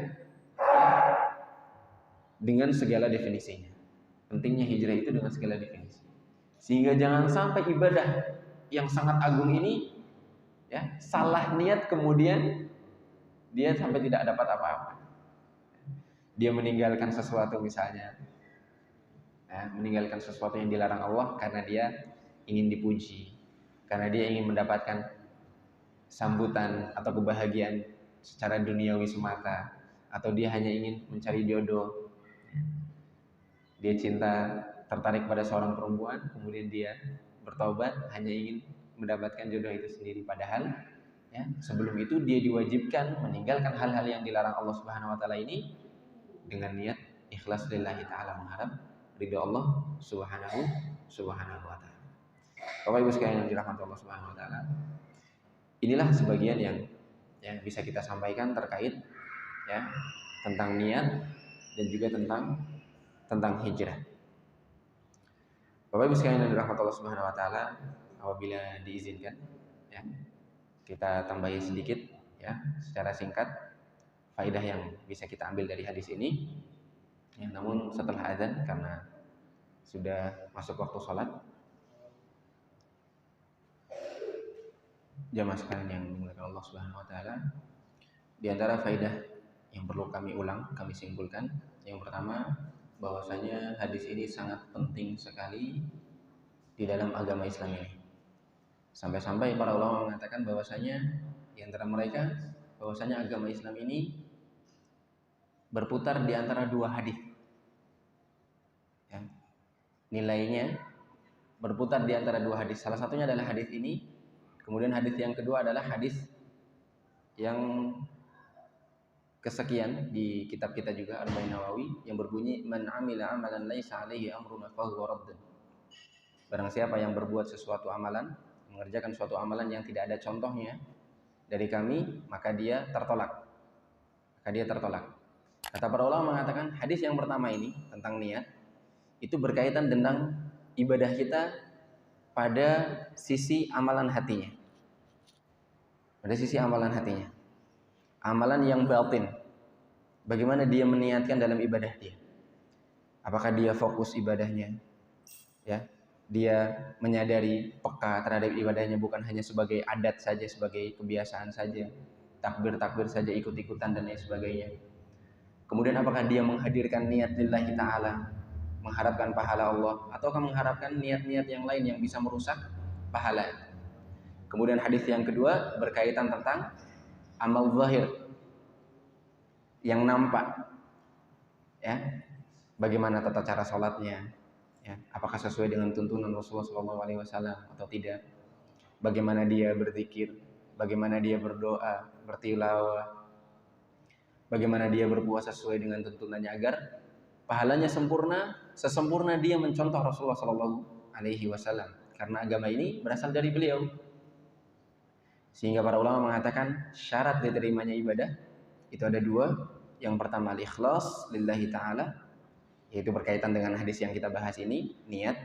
dengan segala definisinya. Pentingnya hijrah itu dengan segala definisi. Sehingga jangan sampai ibadah yang sangat agung ini, ya, salah niat kemudian dia sampai tidak dapat apa-apa. Dia meninggalkan sesuatu misalnya, ya, meninggalkan sesuatu yang dilarang Allah karena dia ingin dipuji, karena dia ingin mendapatkan sambutan atau kebahagiaan secara duniawi semata, atau dia hanya ingin mencari jodoh. Dia tertarik pada seorang perempuan, kemudian dia bertaubat hanya ingin mendapatkan jodoh itu sendiri. Padahal, ya, sebelum itu dia diwajibkan meninggalkan hal-hal yang dilarang Allah Subhanahu wa taala ini dengan niat ikhlas lillahi taala, mengharap ridha Allah Subhanahu wa taala. Bapak Ibu sekalian yang dirahmati Allah Subhanahu wa taala, inilah sebagian yang bisa kita sampaikan terkait, ya, tentang niat dan juga tentang hijrah. Bapak Ibu sekalian yang dirahmati Allah Subhanahu wa taala, apabila diizinkan, ya, kita tambahi sedikit, ya, secara singkat faedah yang bisa kita ambil dari hadis ini. Ya, namun setelah azan karena sudah masuk waktu sholat. Jamaah sekalian yang dimuliakan Allah Subhanahu wa taala, di antara faedah yang perlu kami simpulkan, yang pertama, bahwasanya hadis ini sangat penting sekali di dalam agama Islam ini. Sampai-sampai para ulama mengatakan bahwasanya di antara mereka bahwasanya agama Islam ini berputar di antara dua hadis. Ya. Nilainya berputar di antara dua hadis. Salah satunya adalah hadis ini. Kemudian hadis yang kedua adalah hadis yang kesekian di kitab kita juga Arba'in Nawawi yang berbunyi man amila amalan laisa alaihi amruna fahuwa raddun. Barang siapa yang berbuat sesuatu amalan, mengerjakan suatu amalan yang tidak ada contohnya dari kami, maka dia tertolak. Kata para ulama mengatakan hadis yang pertama ini tentang niat itu berkaitan tentang ibadah kita pada sisi amalan hatinya. Pada sisi amalan hatinya. Amalan yang batin. Bagaimana dia meniatkan dalam ibadah dia? Apakah dia fokus ibadahnya? Ya, dia menyadari peka terhadap ibadahnya bukan hanya sebagai adat saja, sebagai kebiasaan saja, takbir saja, ikut-ikutan dan lain sebagainya. Kemudian apakah dia menghadirkan niat lillahi ta'ala, mengharapkan pahala Allah, ataukah mengharapkan niat-niat yang lain yang bisa merusak pahala? Kemudian hadis yang kedua berkaitan tentang amal zahir yang nampak, ya, bagaimana tata cara sholatnya, ya, apakah sesuai dengan tuntunan Rasulullah SAW atau tidak, bagaimana dia berzikir, bagaimana dia berdoa, bertilawah, bagaimana dia berpuasa sesuai dengan tuntunannya agar pahalanya sempurna, sesempurna dia mencontoh Rasulullah SAW. Karena agama ini berasal dari beliau. Sehingga para ulama mengatakan syarat diterimanya ibadah itu ada dua. Yang pertama al-ikhlas lillahi ta'ala, yaitu berkaitan dengan hadis yang kita bahas ini, niat.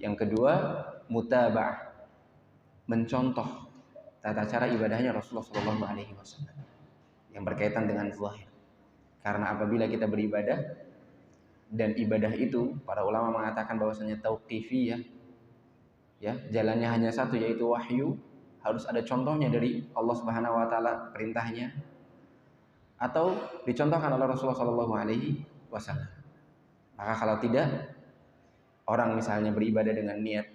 Yang kedua mutaba'ah, mencontoh tata cara ibadahnya Rasulullah SAW yang berkaitan dengan zahir. Karena apabila kita beribadah dan ibadah itu para ulama mengatakan bahwasanya tauqifiyah, ya, jalannya hanya satu yaitu wahyu, harus ada contohnya dari Allah Subhanahu wa taala perintahnya atau dicontohkan oleh Rasulullah SAW. Maka kalau tidak, orang misalnya beribadah dengan niat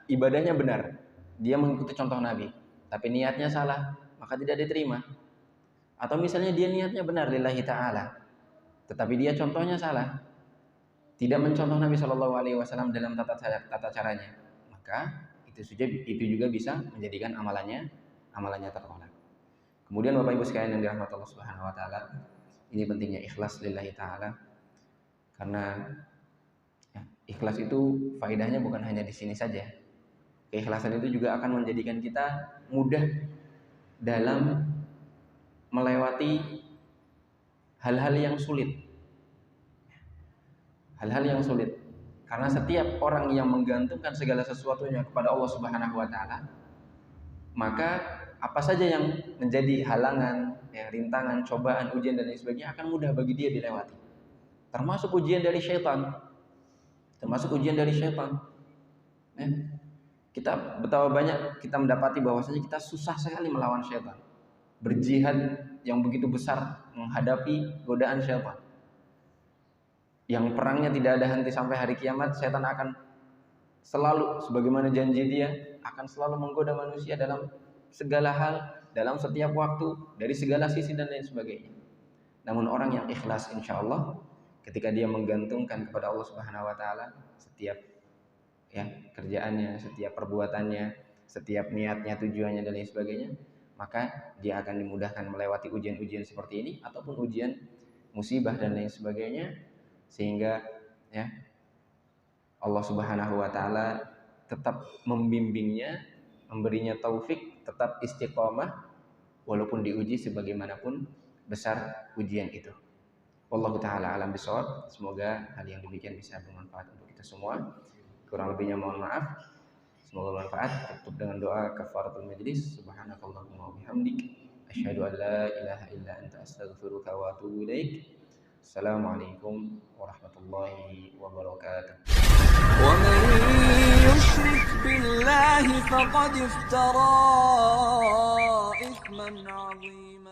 ibadahnya benar, dia mengikuti contoh Nabi, tapi niatnya salah, maka tidak diterima. Atau misalnya dia niatnya benar lillahi ta'ala, tetapi dia contohnya salah, tidak mencontoh Nabi SAW dalam tata caranya, maka itu juga bisa menjadikan amalannya tertolak. Kemudian Bapak Ibu sekalian yang dirahmati Allah Subhanahu wa taala, ini pentingnya ikhlas lillahi ta'ala. Karena ya, ikhlas itu faedahnya bukan hanya di sini saja. Keikhlasan itu juga akan menjadikan kita mudah dalam melewati hal-hal yang sulit. Karena setiap orang yang menggantungkan segala sesuatunya kepada Allah Subhanahu wa taala, maka apa saja yang menjadi halangan, ya, rintangan, cobaan, ujian dan lain sebagainya akan mudah bagi dia dilewati. Termasuk ujian dari syaitan. Ya. Kita betapa banyak kita mendapati bahwasanya kita susah sekali melawan syaitan. Berjihad yang begitu besar menghadapi godaan syaitan. Yang perangnya tidak ada henti sampai hari kiamat, syaitan akan selalu sebagaimana janji dia akan selalu menggoda manusia dalam segala hal, dalam setiap waktu, dari segala sisi dan lain sebagainya. Namun orang yang ikhlas insyaallah ketika dia menggantungkan kepada Allah Subhanahu wa taala setiap ya kerjaannya, setiap perbuatannya, setiap niatnya, tujuannya dan lain sebagainya, maka dia akan dimudahkan melewati ujian-ujian seperti ini ataupun ujian musibah dan lain sebagainya, sehingga ya Allah Subhanahu wa taala tetap membimbingnya, memberinya taufik, tetap istiqomah walaupun diuji sebagaimanapun besar ujian itu. Wallahu taala alam bisawab. Semoga hal yang demikian bisa bermanfaat untuk kita semua. Kurang lebihnya mohon maaf. Semoga bermanfaat. Tutup dengan doa kafaratul majlis. Subhanakallahumma wa bihamdik, asyhadu an la ilaha illa anta astaghfiruka wa atubu ilaik. Assalamualaikum warahmatullahi wabarakatuh. ومن يشرك بالله فقد افترى إثما عظيما.